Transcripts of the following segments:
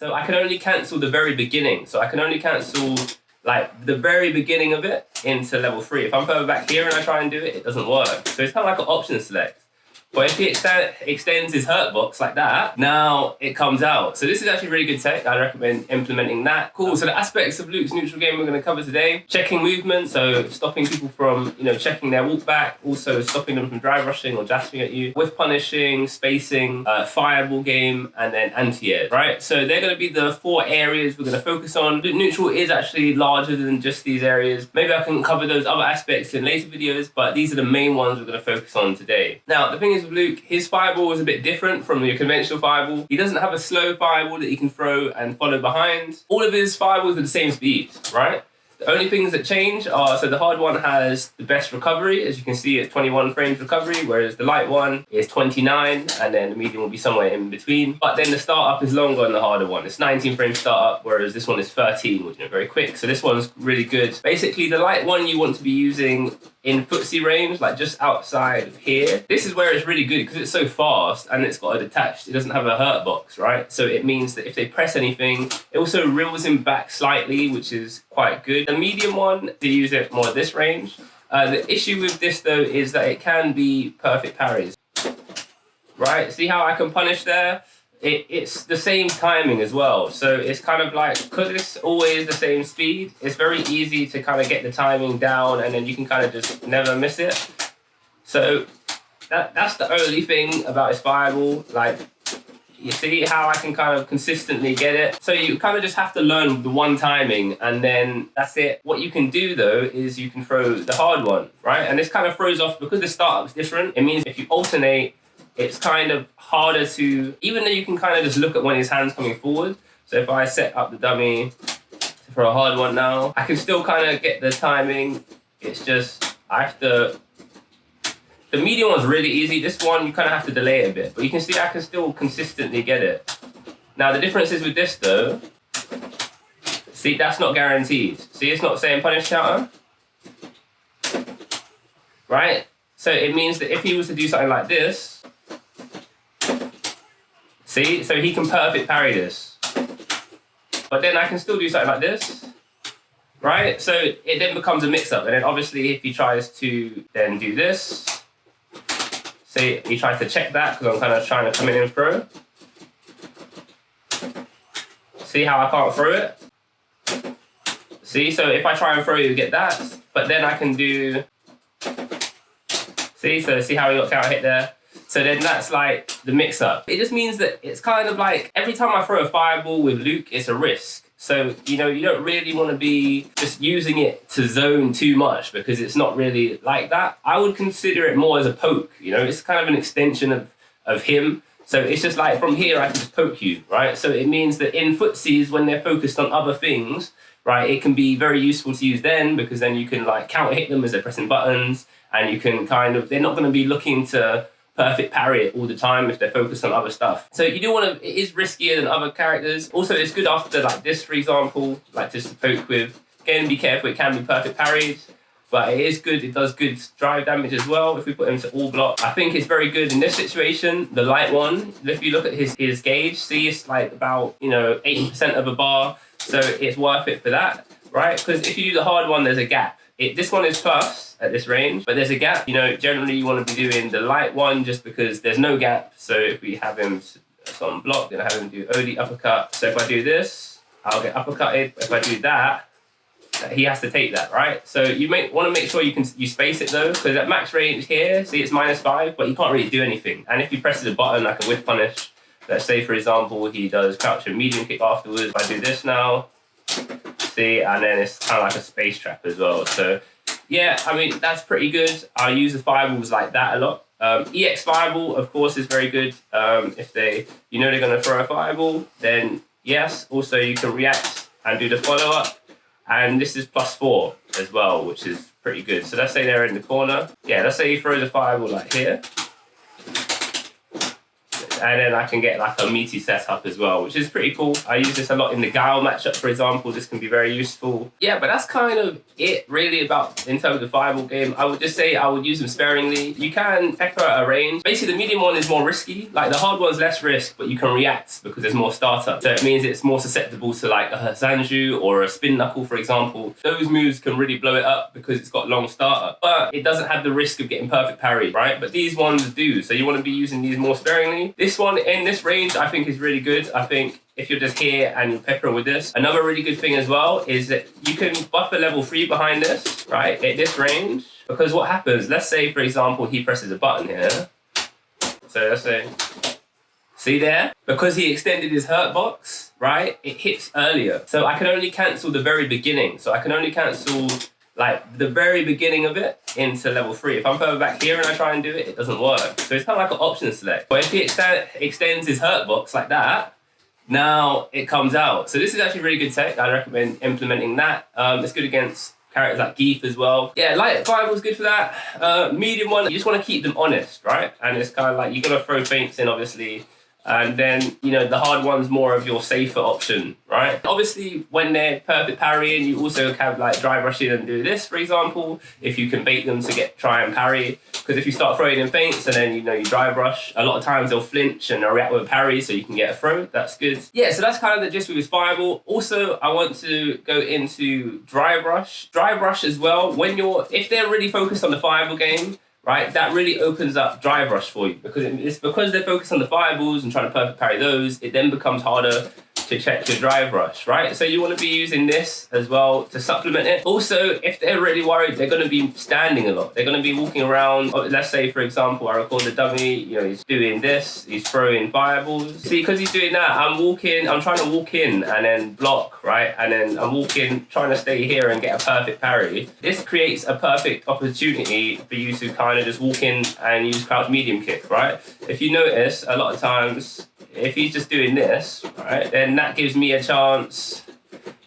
So I can only cancel the very beginning. So I can only cancel like the very beginning of it into level 3. If I'm further back here and I try and do it, it doesn't work. So it's kind of like an option select. But if he extends his hurt box like that, now it comes out. So this is actually really good tech. I'd recommend implementing that. Cool. So the aspects of Luke's neutral game we're going to cover today. Checking movement, so stopping people from, checking their walk back. Also stopping them from drive rushing or jasping at you. Whiff punishing, spacing, fireball game, and then anti-air, right? So they're going to be the 4 areas we're going to focus on. Luke neutral is actually larger than just these areas. Maybe I can cover those other aspects in later videos, but these are the main ones we're going to focus on today. Now, the thing is, with Luke, his fireball is a bit different from your conventional fireball. He doesn't have a slow fireball that he can throw and follow behind. All of his fireballs are the same speed, right? The only things that change are, so the hard one has the best recovery, as you can see, it's 21 frames recovery, whereas the light one is 29, and then the medium will be somewhere in between. But then the startup is longer on the harder one. It's 19 frames startup, whereas this one is 13, which is very quick. So this one's really good. Basically, the light one you want to be using in footsie range, like just outside of here. This is where it's really good because it's so fast and it's got it attached. It doesn't have a hurt box, right? So it means that if they press anything, it also reels him back slightly, which is quite good. The medium one, to use it more at this range. The issue with this though is that it can be perfect parries, right? See how I can punish there? It's the same timing as well. So it's kind of like, because it's always the same speed, it's very easy to kind of get the timing down and then you can kind of just never miss it. So that's the only thing about his fireball. Like, you see how I can kind of consistently get it? So you kind of just have to learn the one timing and then that's it. What you can do though is you can throw the hard one, right? And this kind of throws off, because the startup's different, it means if you alternate, it's kind of harder to, even though you can kind of just look at when his hand's coming forward. So if I set up the dummy for a hard one now, I can still kind of get the timing. It's just, I have to, the medium one's really easy. This one, you kind of have to delay it a bit, but you can see I can still consistently get it. Now the difference is with this though, see, that's not guaranteed. See, it's not saying punish counter, right? So it means that if he was to do something like this, see, so he can perfect parry this. But then I can still do something like this, right? So it then becomes a mix-up. And then obviously if he tries to then do this, see, he tries to check that because I'm kind of trying to come in and throw. See how I can't throw it? See, so if I try and throw, you get that. But then I can do, see, so see how he got counter hit there? So then that's like the mix-up. It just means that it's kind of like every time I throw a fireball with Luke, it's a risk. So, you don't really want to be just using it to zone too much because it's not really like that. I would consider it more as a poke, it's kind of an extension of him. So it's just like from here, I can just poke you, right? So it means that in footsies, when they're focused on other things, right, it can be very useful to use then because then you can like counter hit them as they're pressing buttons and you can they're not going to be looking to perfect parry it all the time if they're focused on other stuff. So you do want to, it is riskier than other characters. Also, it's good after like this, for example, like just to poke with. Again, be careful, it can be perfect parried, but it is good, it does good drive damage as well if we put him to all block. I think it's very good in this situation, the light one. If you look at his gauge, see it's like about, 80% of a bar, so it's worth it for that, right? Because if you do the hard one, there's a gap. This one is plus at this range, but there's a gap. Generally you want to be doing the light one just because there's no gap. So if we have him on block, then I have him do OD uppercut. So if I do this, I'll get uppercutted. If I do that, he has to take that, right? So you want to make sure you space it though, because at max range here, see it's -5, but you can't really do anything. And if he presses a button like a whiff punish, let's say for example, he does crouch and medium kick afterwards. If I do this now, see, and then it's kind of like a space trap as well. So yeah, I mean, that's pretty good. I use the fireballs like that a lot. EX fireball, of course, is very good. If they're going to throw a fireball, then yes. Also, you can react and do the follow-up. And this is +4 as well, which is pretty good. So let's say they're in the corner. Yeah, let's say he throws a fireball like here. And then I can get like a meaty setup as well, which is pretty cool. I use this a lot in the Gao matchup, for example. This can be very useful. Yeah, but that's kind of it really about in terms of the fireball game. I would just say I would use them sparingly. You can pepper at a range. Basically, the medium one is more risky. Like the hard one's less risk, but you can react because there's more startup. So it means it's more susceptible to like a Zanju or a spin knuckle, for example. Those moves can really blow it up because it's got long startup, but it doesn't have the risk of getting perfect parry, right? But these ones do. So you want to be using these more sparingly. This one in this range, I think is really good. I think if you're just here and you pepper with this. Another really good thing as well is that you can buff a level 3 behind this, right, at this range. Because what happens, let's say, for example, he presses a button here. So let's say, see there? Because he extended his hurt box, right, it hits earlier. So I can only cancel the very beginning. So I can only cancel like the very beginning of it into level 3. If I'm further back here and I try and do it, it doesn't work. So it's kind of like an option select. But if he extends his hurt box like that, now it comes out. So this is actually really good tech. I'd recommend implementing that. It's good against characters like Geef as well. Yeah, light fireball's good for that. Medium one, you just want to keep them honest, right? And it's kind of like, you got to throw feints in, obviously. And then, you know, the hard one's more of your safer option, right? Obviously, when they're perfect parrying, you also have like drive rush in and do this, for example, if you can bait them to try and parry. Because if you start throwing in feints and then, you know, you drive rush, a lot of times they'll flinch and they'll react with a parry so you can get a throw. That's good. Yeah, so that's kind of the gist with his fireball. Also, I want to go into drive rush. Drive rush as well, if they're really focused on the fireball game, right, that really opens up drive rush for you because they're focused on the fireballs and trying to perfect parry those, it then becomes harder to check your drive rush, right? So you want to be using this as well to supplement it. Also, if they're really worried, they're going to be standing a lot. They're going to be walking around. Let's say, for example, I record the dummy, you know, he's doing this, he's throwing fireballs. See, because he's doing that, I'm trying to walk in and then block, right? And then I'm walking, trying to stay here and get a perfect parry. This creates a perfect opportunity for you to kind of just walk in and use crouch medium kick, right? If you notice, a lot of times, if he's just doing this, right, then that gives me a chance,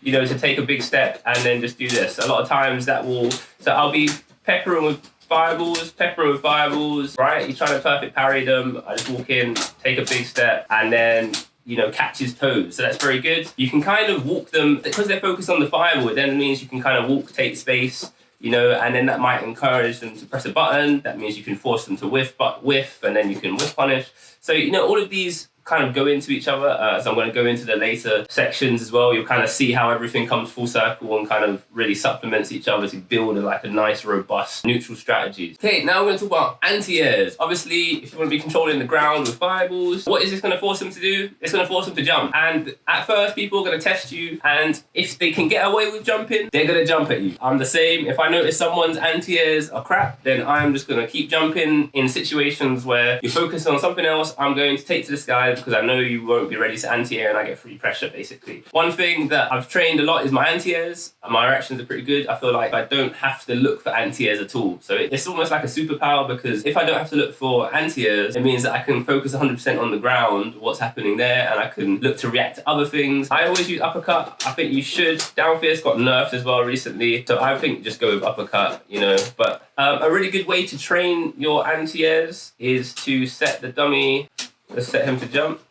you know, to take a big step and then just do this. A lot of times so I'll be peppering with fireballs, right? He's trying to perfect parry them. I just walk in, take a big step, and then, you know, catch his toes. So that's very good. You can kind of walk them, because they're focused on the fireball, it then means you can kind of walk, take space, you know, and then that might encourage them to press a button. That means you can force them to whiff, and then you can whiff punish. So, you know, all of these kind of go into each other. So I'm going to go into the later sections as well. You'll kind of see how everything comes full circle and kind of really supplements each other to build a nice, robust, neutral strategy. Okay, now we're going to talk about anti-airs. Obviously, if you want to be controlling the ground with fireballs, what is this going to force them to do? It's going to force them to jump. And at first, people are going to test you. And if they can get away with jumping, they're going to jump at you. I'm the same. If I notice someone's anti-airs are crap, then I'm just going to keep jumping. In situations where you're focused on something else, I'm going to take to this guy because I know you won't be ready to anti-air and I get free pressure, basically. One thing that I've trained a lot is my anti-airs. My reactions are pretty good. I feel like I don't have to look for anti-airs at all. So it's almost like a superpower, because if I don't have to look for anti-airs, it means that I can focus 100% on the ground, what's happening there, and I can look to react to other things. I always use uppercut. I think you should. Down fierce got nerfed as well recently, so I think just go with uppercut, you know. But a really good way to train your anti-airs is to set the dummy. Let's set him to jump.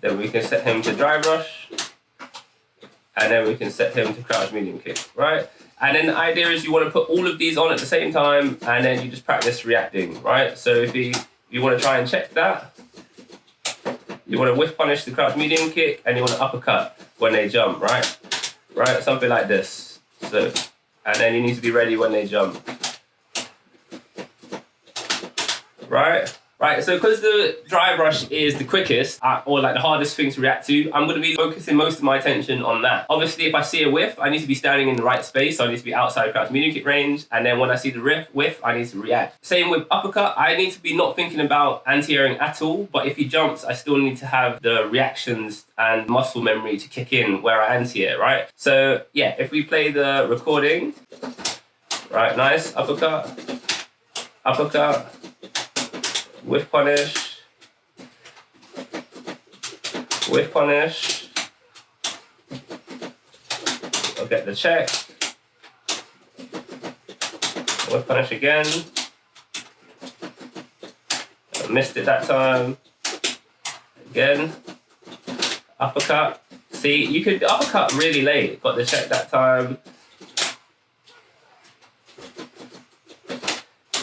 Then we can set him to drive rush. And then we can set him to crouch medium kick, right? And then the idea is you want to put all of these on at the same time, and then you just practice reacting, right? So if you want to try and check that, you want to whiff punish the crouch medium kick, and you want to uppercut when they jump, right? Right, something like this. So, and then you need to be ready when they jump. Right? Right, so because the drive rush is the quickest, or like the hardest thing to react to, I'm going to be focusing most of my attention on that. Obviously, if I see a whiff, I need to be standing in the right space, so I need to be outside crouch medium kick range, and then when I see the whiff, I need to react. Same with uppercut, I need to be not thinking about anti-airing at all, but if he jumps, I still need to have the reactions and muscle memory to kick in where I anti-air, right? So yeah, if we play the recording, right, nice, uppercut, whiff punish, I'll get the check, whiff punish again, Missed it that time. Again. Uppercut. See, you could uppercut really late. Got the check that time.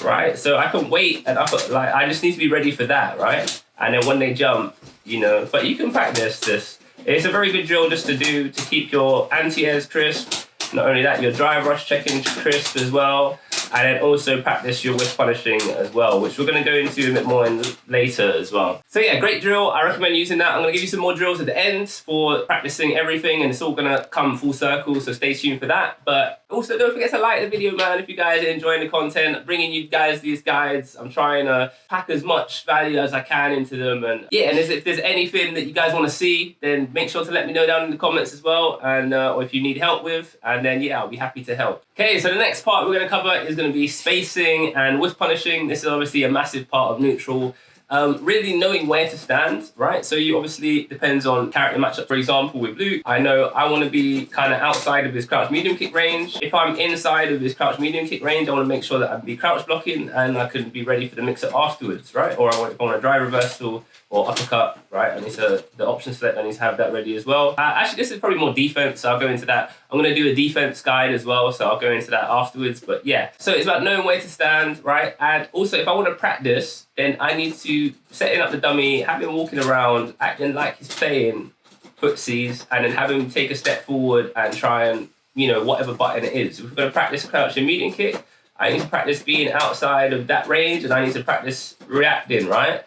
Right, so I can wait and like I just need to be ready for that, right? And then when they jump, you know, but you can practice this. It's a very good drill just to do to keep your anti-airs crisp. Not only that, your drive rush checking crisp as well. And then also practice your whiff punishing as well, which we're going to go into a bit more later as well. So yeah, great drill. I recommend using that. I'm going to give you some more drills at the end for practicing everything, and it's all going to come full circle, so stay tuned for that. But also don't forget to like the video, man, if you guys are enjoying the content. Bringing you guys these guides. I'm trying to pack as much value as I can into them. And yeah, and if there's anything that you guys want to see, then make sure to let me know down in the comments as well, and or if you need help with, and then yeah, I'll be happy to help. Okay, so the next part we're going to cover is going to be spacing and whiff punishing. This is obviously a massive part of neutral. Really knowing where to stand, right? So you obviously depends on character matchup. For example, with Luke, I know I want to be kind of outside of his crouch medium kick range. If I'm inside of his crouch medium kick range, I want to make sure that I can be crouch blocking and I can be ready for the mix-up afterwards, right? Or if I want a drive reversal or uppercut, right? I need to, the option select, I need to have that ready as well. Actually, this is probably more defense, so I'll go into that. I'm going to do a defense guide as well, so I'll go into that afterwards. But yeah, so it's about knowing where to stand, right? And also, if I want to practice, then I need to setting up the dummy, have him walking around, acting like he's playing footsies, and then have him take a step forward and try and, you know, whatever button it is. If we're going to practice crouch and medium kick, I need to practice being outside of that range, and I need to practice reacting, right?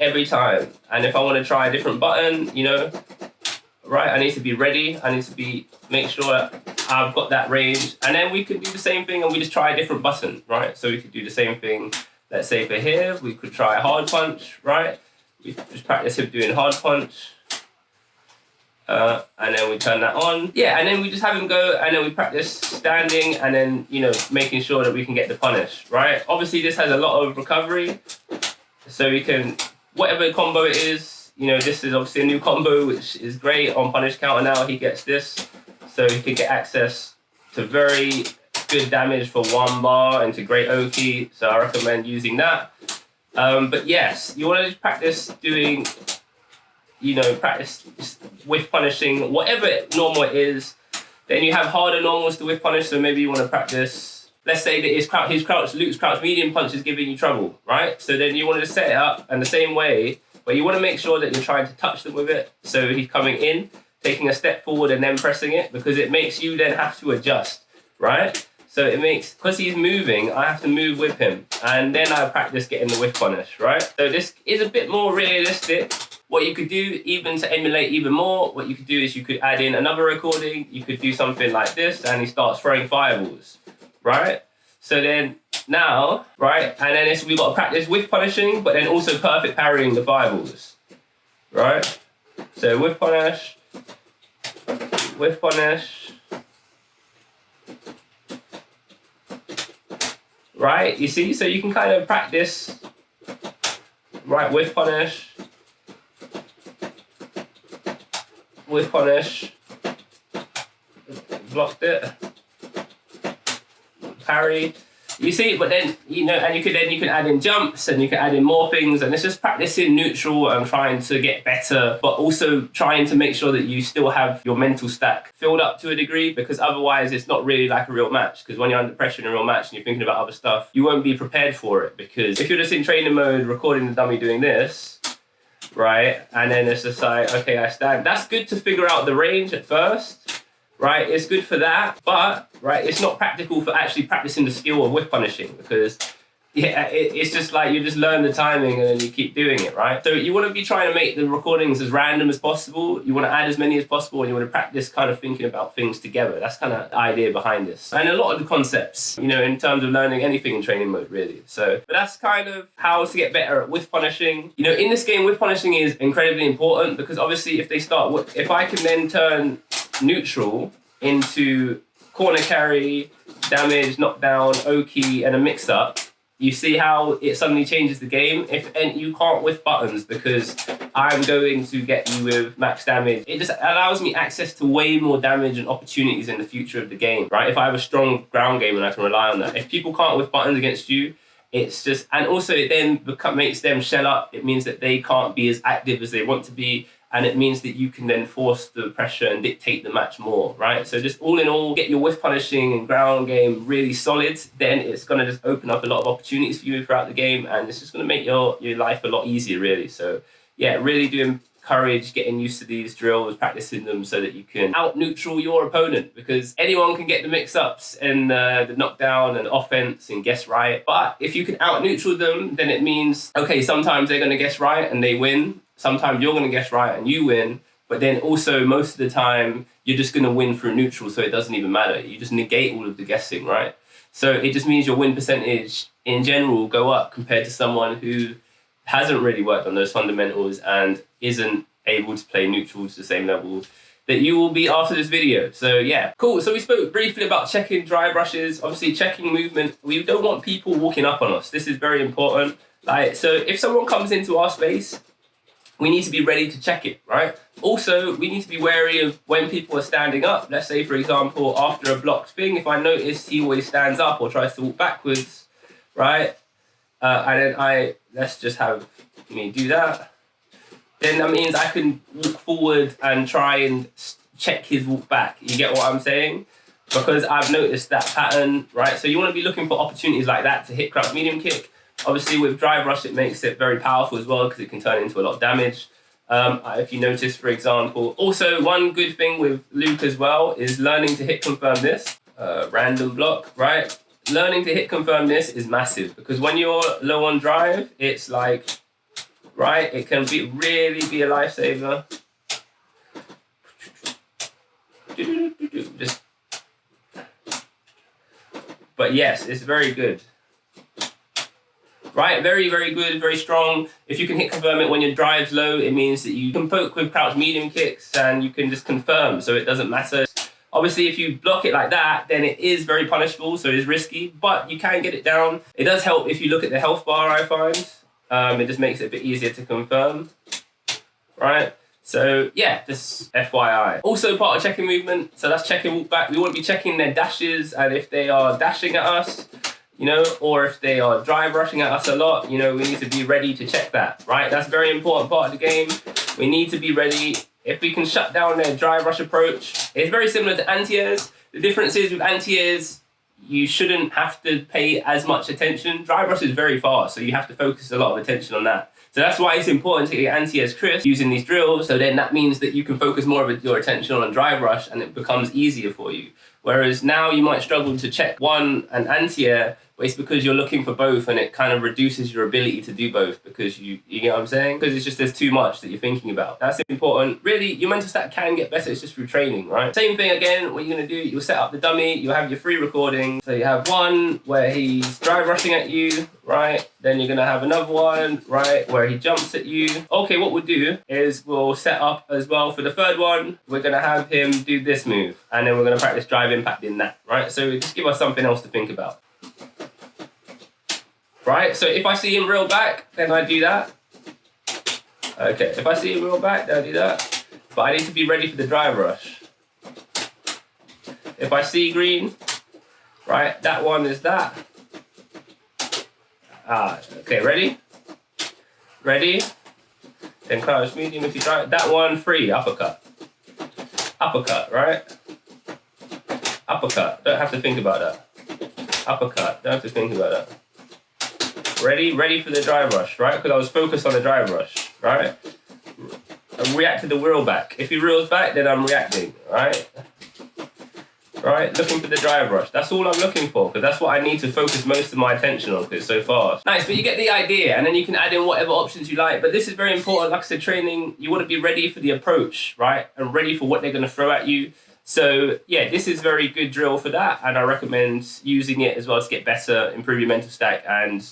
Every time. And if I want to try a different button, you know, right, I need to be ready. I need to make sure I've got that range. And then we could do the same thing and we just try a different button, right? So we could do the same thing, let's say for here, we could try a hard punch, right? We just practice him doing hard punch. And then we turn that on. Yeah, and then we just have him go, and then we practice standing, and then, you know, making sure that we can get the punish, right? Obviously, this has a lot of recovery. So we can, whatever combo it is, you know, this is obviously a new combo, which is great. On punish counter now, he gets this. So he can get access to very good damage for 1 bar into great Oki. So I recommend using that. But yes, you want to just practice doing, you know, practice whiff punishing, whatever normal it is. Then you have harder normals to whiff punish. So maybe you want to practice, let's say that Luke's crouch medium punch is giving you trouble, right? So then you want to set it up in the same way, but you want to make sure that you're trying to touch them with it. So he's coming in, taking a step forward and then pressing it, because it makes you then have to adjust, right? So it makes, because he's moving, I have to move with him. And then I practice getting the whiff punish, right? So this is a bit more realistic. What you could do, even to emulate even more, what you could do is you could add in another recording. You could do something like this, and he starts throwing fireballs, right? So then now, right, and then we've got to practice whiff punishing, but then also perfect parrying the fireballs, right? So whiff punish, right? You see, so you can kind of practice, right? Whiff punish, blocked it. Parry, you see, but then, you know, and you can add in jumps, and you can add in more things, and it's just practicing neutral and trying to get better, but also trying to make sure that you still have your mental stack filled up to a degree, because otherwise it's not really like a real match. Because when you're under pressure in a real match and you're thinking about other stuff, you won't be prepared for it. Because if you're just in training mode, recording the dummy doing this, right, and then it's just like, okay, I stand. That's good to figure out the range at first. Right, it's good for that, but right, it's not practical for actually practicing the skill of whiff punishing, because yeah, it's just like you just learn the timing and then you keep doing it, right? So you want to be trying to make the recordings as random as possible. You want to add as many as possible, and you want to practice kind of thinking about things together. That's kind of the idea behind this, and a lot of the concepts, you know, in terms of learning anything in training mode, really. So, but that's kind of how to get better at whiff punishing. You know, in this game, whiff punishing is incredibly important, because obviously, if I can then turn neutral into corner carry, damage, knockdown, Oki, and a mix-up, you see how it suddenly changes the game. And you can't whiff buttons, because I'm going to get you with max damage. It just allows me access to way more damage and opportunities in the future of the game, right? If I have a strong ground game and I can rely on that. If people can't whiff buttons against you, It's just, and also it then makes them shell up. It means that they can't be as active as they want to be. And it means that you can then force the pressure and dictate the match more, right? So just all in all, get your whiff punishing and ground game really solid. Then it's going to just open up a lot of opportunities for you throughout the game. And it's just going to make your life a lot easier, really. So yeah, really do encourage getting used to these drills, practicing them so that you can out-neutral your opponent, because anyone can get the mix-ups and the knockdown and offense and guess right. But if you can out-neutral them, then it means, okay, sometimes they're going to guess right and they win. Sometimes you're going to guess right and you win. But then also most of the time, you're just going to win through neutral, so it doesn't even matter. You just negate all of the guessing, right? So it just means your win percentage in general will go up compared to someone who hasn't really worked on those fundamentals and isn't able to play neutral to the same level that you will be after this video. So yeah, cool. So we spoke briefly about checking dry brushes, obviously checking movement. We don't want people walking up on us. This is very important. Like, so if someone comes into our space, we need to be ready to check it, right? Also, we need to be wary of when people are standing up. Let's say, for example, after a blocked thing, if I notice he always stands up or tries to walk backwards, right? And then let's just have me do that. Then that means I can walk forward and try and check his walk back. You get what I'm saying? Because I've noticed that pattern, right? So you want to be looking for opportunities like that to hit crouch medium kick. Obviously with dry brush, it makes it very powerful as well because it can turn into a lot of damage. If you notice, for example, also one good thing with Luke as well is learning to hit confirm this, random block, right? Learning to hit confirm this is massive because when you're low on drive, it's like, right, it can really be a lifesaver. But yes, it's very good. Right, very, very good, very strong. If you can hit confirm it when your drive's low, it means that you can poke with crouch medium kicks and you can just confirm, so it doesn't matter. Obviously, if you block it like that, then it is very punishable, so it's risky, but you can get it down. It does help if you look at the health bar, I find. It just makes it a bit easier to confirm, right? So yeah, just FYI. Also part of checking movement, so that's checking walk back. We want to be checking their dashes, and if they are dashing at us, you know, or if they are drive rushing at us a lot, you know, we need to be ready to check that, right? That's a very important part of the game. We need to be ready. If we can shut down their drive rush approach, it's very similar to anti-airs. The difference is with anti-airs, you shouldn't have to pay as much attention. Drive rush is very fast, so you have to focus a lot of attention on that. So that's why it's important to get anti-airs crisp using these drills, so then that means that you can focus more of your attention on drive rush and it becomes easier for you. Whereas now you might struggle to check one and anti-air, but it's because you're looking for both and it kind of reduces your ability to do both because you get what I'm saying? Because it's just there's too much that you're thinking about. That's important. Really, your mental stat can get better, it's just through training, right? Same thing again, what you're going to do, you'll set up the dummy, you'll have your free recording. So you have one where he's drive rushing at you, right? Then you're going to have another one, right, where he jumps at you. Okay, what we'll do is we'll set up as well for the third one, we're going to have him do this move. And then we're going to practice drive impact in that, right? So just give us something else to think about. Right, so if I see him reel back, then I do that. Okay, if I see him reel back, then I do that. But I need to be ready for the drive rush. If I see green, right, that one is that. Okay, ready? Ready? Then crouch medium if you drive. That one, free, uppercut. Uppercut, right? Uppercut, don't have to think about that. Uppercut, don't have to think about that. Ready for the drive rush, right? Because I was focused on the drive rush, right? I react to the reel back. If he reels back, then I'm reacting, right? Right, looking for the drive rush. That's all I'm looking for, because that's what I need to focus most of my attention on, because it's so fast. Nice, but you get the idea, and then you can add in whatever options you like. But this is very important. Like I said, training, you want to be ready for the approach, right? And ready for what they're going to throw at you. So yeah, this is very good drill for that, and I recommend using it as well to get better, improve your mental stack, and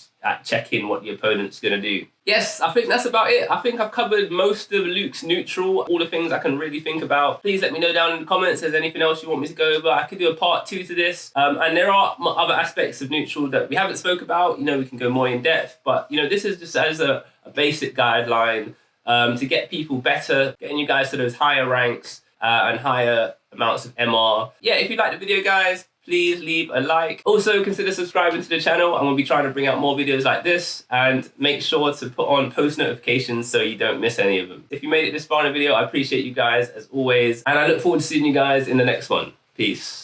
checking what the opponent's going to do. Yes, I think that's about it. I think I've covered most of Luke's neutral, all the things I can really think about. Please let me know down in the comments if there's anything else you want me to go over. I could do a part 2 to this. And there are other aspects of neutral that we haven't spoke about. You know, we can go more in depth, but you know, this is just as a basic guideline to get people better, getting you guys to those higher ranks and higher amounts of MR. Yeah, if you liked the video, guys, please leave a like. Also, consider subscribing to the channel. I'm going to be trying to bring out more videos like this, and make sure to put on post notifications so you don't miss any of them. If you made it this far in the video, I appreciate you guys as always, and I look forward to seeing you guys in the next one. Peace.